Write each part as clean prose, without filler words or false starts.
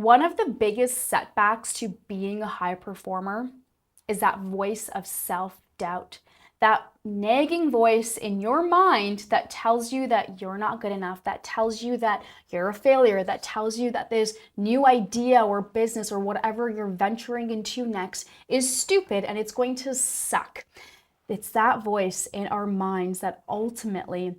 One of the biggest setbacks to being a high performer is that voice of self-doubt, that nagging voice in your mind that tells you that you're not good enough, that tells you that you're a failure, that tells you that this new idea or business or whatever you're venturing into next is stupid and it's going to suck. It's that voice in our minds that ultimately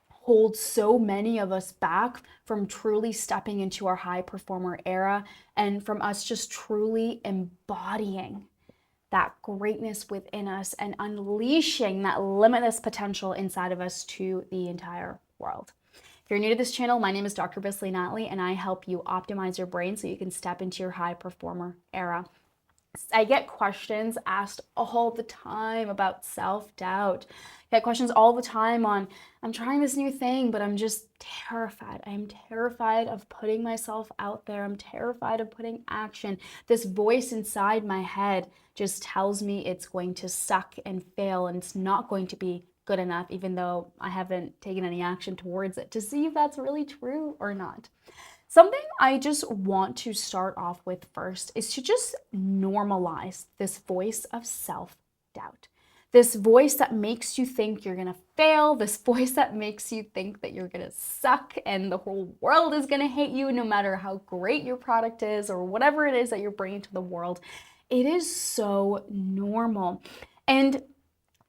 holds so many of us back from truly stepping into our high performer era and from us just truly embodying that greatness within us and unleashing that limitless potential inside of us to the entire world. If you're new to this channel, my name is Dr. Bisley Natalie, and I help you optimize your brain so you can step into your high performer era. I get questions asked all the time about self-doubt. I get questions all the time on, I'm trying this new thing, but I'm just terrified. I'm terrified of putting myself out there. I'm terrified of putting action. This voice inside my head just tells me it's going to suck and fail and it's not going to be good enough, even though I haven't taken any action towards it to see if that's really true or not. Something I just want to start off with first is to just normalize this voice of self-doubt. This voice that makes you think you're gonna fail, this voice that makes you think that you're gonna suck and the whole world is gonna hate you no matter how great your product is or whatever it is that you're bringing to the world. It is so normal. And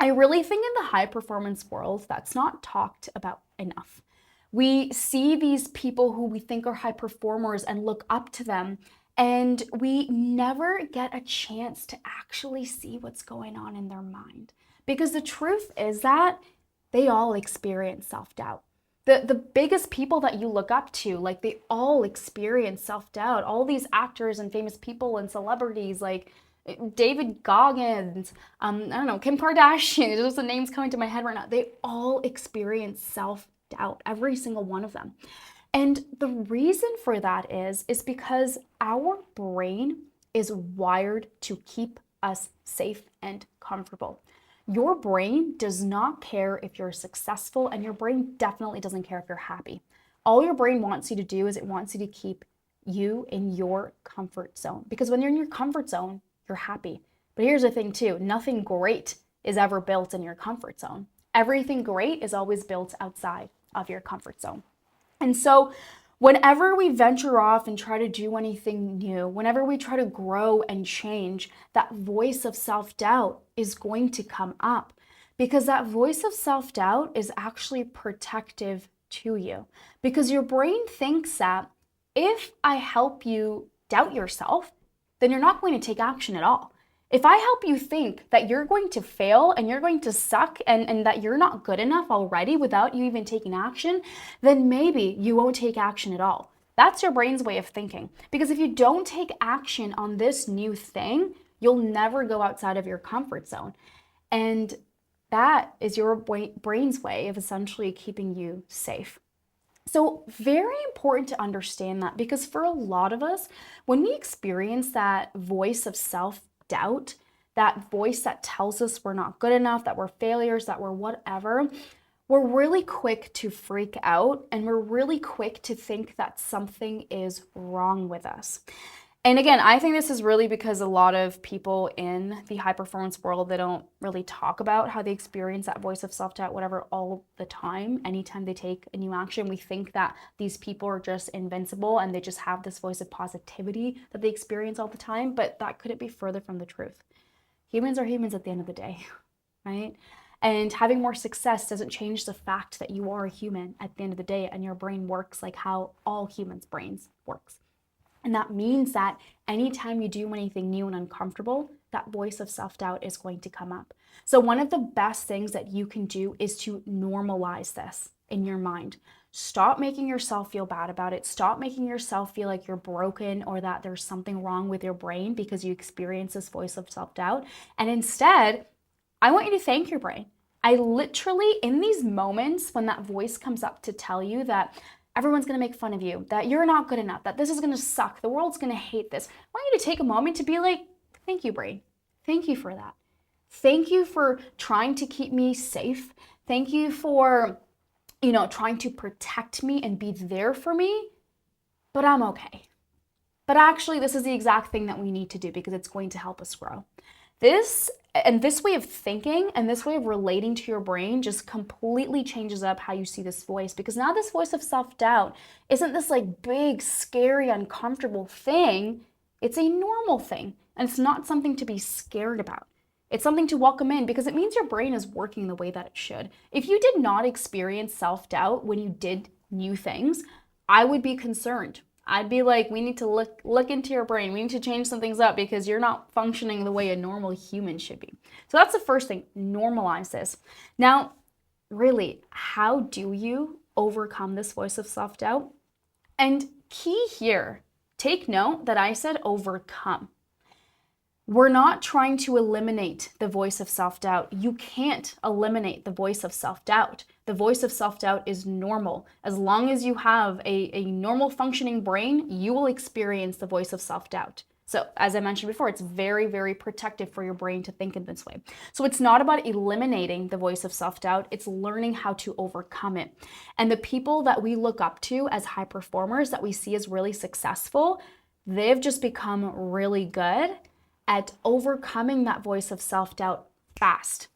I really think in the high performance world, that's not talked about enough. We see these people who we think are high performers and look up to them, and we never get a chance to actually see what's going on in their mind. Because the truth is that they all experience self-doubt. The biggest people that you look up to, like they all experience self-doubt. All these actors and famous people and celebrities like David Goggins, I don't know, Kim Kardashian, those are the names coming to my head right now. They all experience self-doubt, every single one of them. And the reason for that is because our brain is wired to keep us safe and comfortable. Your brain does not care if you're successful, and your brain definitely doesn't care if you're happy. All your brain wants you to do is it wants you to keep you in your comfort zone. Because when you're in your comfort zone, you're happy. But here's the thing too, nothing great is ever built in your comfort zone. Everything great is always built outside of your comfort zone. And so whenever we venture off and try to do anything new, whenever we try to grow and change, that voice of self-doubt is going to come up, because that voice of self-doubt is actually protective to you, because your brain thinks that if I help you doubt yourself, then you're not going to take action at all. If I help you think that you're going to fail and you're going to suck and that you're not good enough already without you even taking action, then maybe you won't take action at all. That's your brain's way of thinking. Because if you don't take action on this new thing, you'll never go outside of your comfort zone. And that is your brain's way of essentially keeping you safe. So very important to understand that, because for a lot of us, when we experience that voice of self-doubt, that voice that tells us we're not good enough, that we're failures, that we're whatever, we're really quick to freak out and we're really quick to think that something is wrong with us. And again, I think this is really because a lot of people in the high performance world, they don't really talk about how they experience that voice of self-doubt, whatever, all the time. Anytime they take a new action, we think that these people are just invincible and they just have this voice of positivity that they experience all the time. But that couldn't be further from the truth. Humans are humans at the end of the day, right? And having more success doesn't change the fact that you are a human at the end of the day and your brain works like how all humans' brains works. And that means that anytime you do anything new and uncomfortable, that voice of self-doubt is going to come up. So one of the best things that you can do is to normalize this in your mind. Stop making yourself feel bad about it. Stop making yourself feel like you're broken or that there's something wrong with your brain because you experience this voice of self-doubt. And instead, I want you to thank your brain. I literally, in these moments when that voice comes up to tell you that everyone's going to make fun of you, that you're not good enough, that this is going to suck, the world's going to hate this, I want you to take a moment to be like, thank you, brain. Thank you for that. Thank you for trying to keep me safe. Thank you for, trying to protect me and be there for me, but I'm okay. but actually this is the exact thing that we need to do because it's going to help us grow. This way of thinking and this way of relating to your brain just completely changes up how you see this voice, because now this voice of self-doubt isn't this like big, scary, uncomfortable thing. It's a normal thing, and it's not something to be scared about. It's something to welcome in because it means your brain is working the way that it should. If you did not experience self-doubt when you did new things, I would be concerned. I'd be like, we need to look into your brain. We need to change some things up because you're not functioning the way a normal human should be. So that's the first thing, normalize this. Now, really, how do you overcome this voice of self-doubt? And key here, take note that I said overcome. We're not trying to eliminate the voice of self-doubt. You can't eliminate the voice of self-doubt. The voice of self-doubt is normal. As long as you have a normal functioning brain, you will experience the voice of self-doubt. So as I mentioned before, it's very, very protective for your brain to think in this way. So it's not about eliminating the voice of self-doubt, it's learning how to overcome it. And the people that we look up to as high performers, that we see as really successful, they've just become really good at overcoming that voice of self-doubt fast.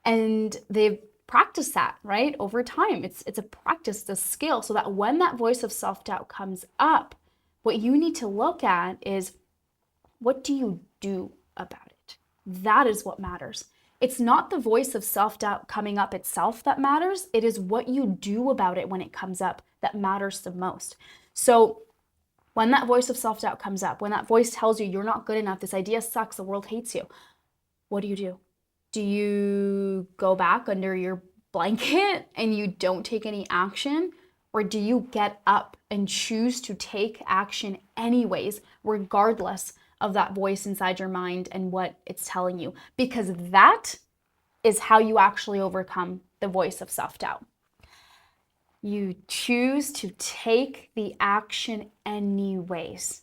And they've practiced that, right, over time. It's a practice, a skill, so that when that voice of self-doubt comes up, what you need to look at is, what do you do about it? That is what matters. It's not the voice of self-doubt coming up itself that matters. It is what you do about it when it comes up that matters the most. So when that voice of self-doubt comes up, when that voice tells you you're not good enough, this idea sucks, the world hates you, what do? Do you go back under your blanket and you don't take any action? Or do you get up and choose to take action anyways, regardless of that voice inside your mind and what it's telling you? Because that is how you actually overcome the voice of self-doubt. You choose to take the action anyways.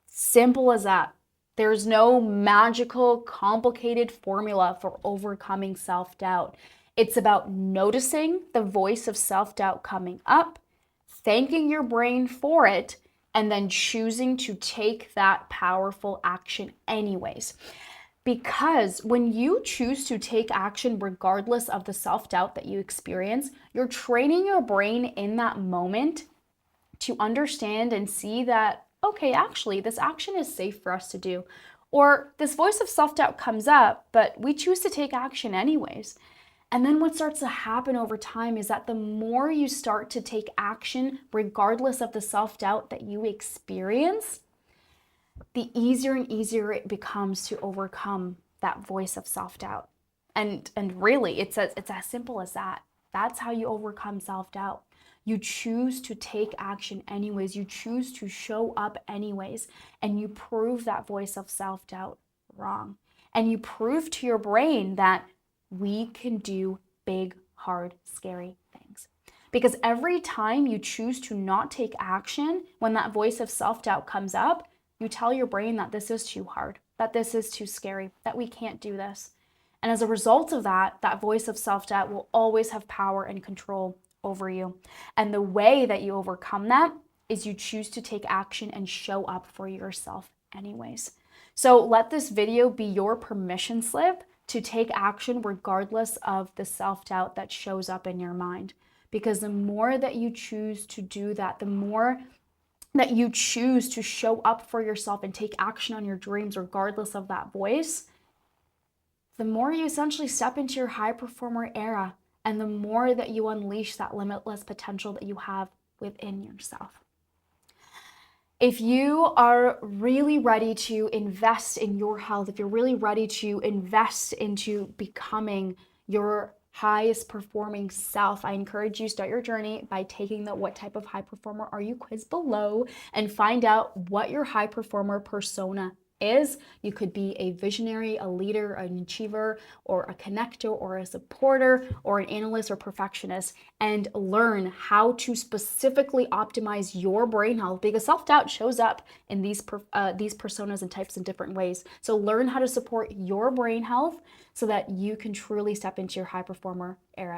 Simple as that. There's no magical, complicated formula for overcoming self-doubt. It's about noticing the voice of self-doubt coming up, thanking your brain for it, and then choosing to take that powerful action anyways. Because when you choose to take action regardless of the self-doubt that you experience, you're training your brain in that moment to understand and see that, okay, actually, this action is safe for us to do. Or this voice of self-doubt comes up, but we choose to take action anyways. And then what starts to happen over time is that the more you start to take action regardless of the self-doubt that you experience, the easier and easier it becomes to overcome that voice of self-doubt. And really, it's as simple as that. That's how you overcome self-doubt. You choose to take action anyways. You choose to show up anyways. And you prove that voice of self-doubt wrong. And you prove to your brain that we can do big, hard, scary things. Because every time you choose to not take action, when that voice of self-doubt comes up, you tell your brain that this is too hard, that this is too scary, that we can't do this. And as a result of that, that voice of self-doubt will always have power and control over you. And the way that you overcome that is you choose to take action and show up for yourself anyways. So let this video be your permission slip to take action regardless of the self-doubt that shows up in your mind. Because the more that you choose to do that, the more that you choose to show up for yourself and take action on your dreams regardless of that voice, the more you essentially step into your high performer era, and the more that you unleash that limitless potential that you have within yourself. If you are really ready to invest in your health, if you're really ready to invest into becoming your highest performing self, I encourage you to start your journey by taking the What Type of High Performer Are You quiz below and find out what your high performer persona is. You could be a visionary, a leader, an achiever, or a connector, or a supporter, or an analyst or perfectionist, and learn how to specifically optimize your brain health, because self-doubt shows up in these personas and types in different ways. So learn how to support your brain health so that you can truly step into your high performer era.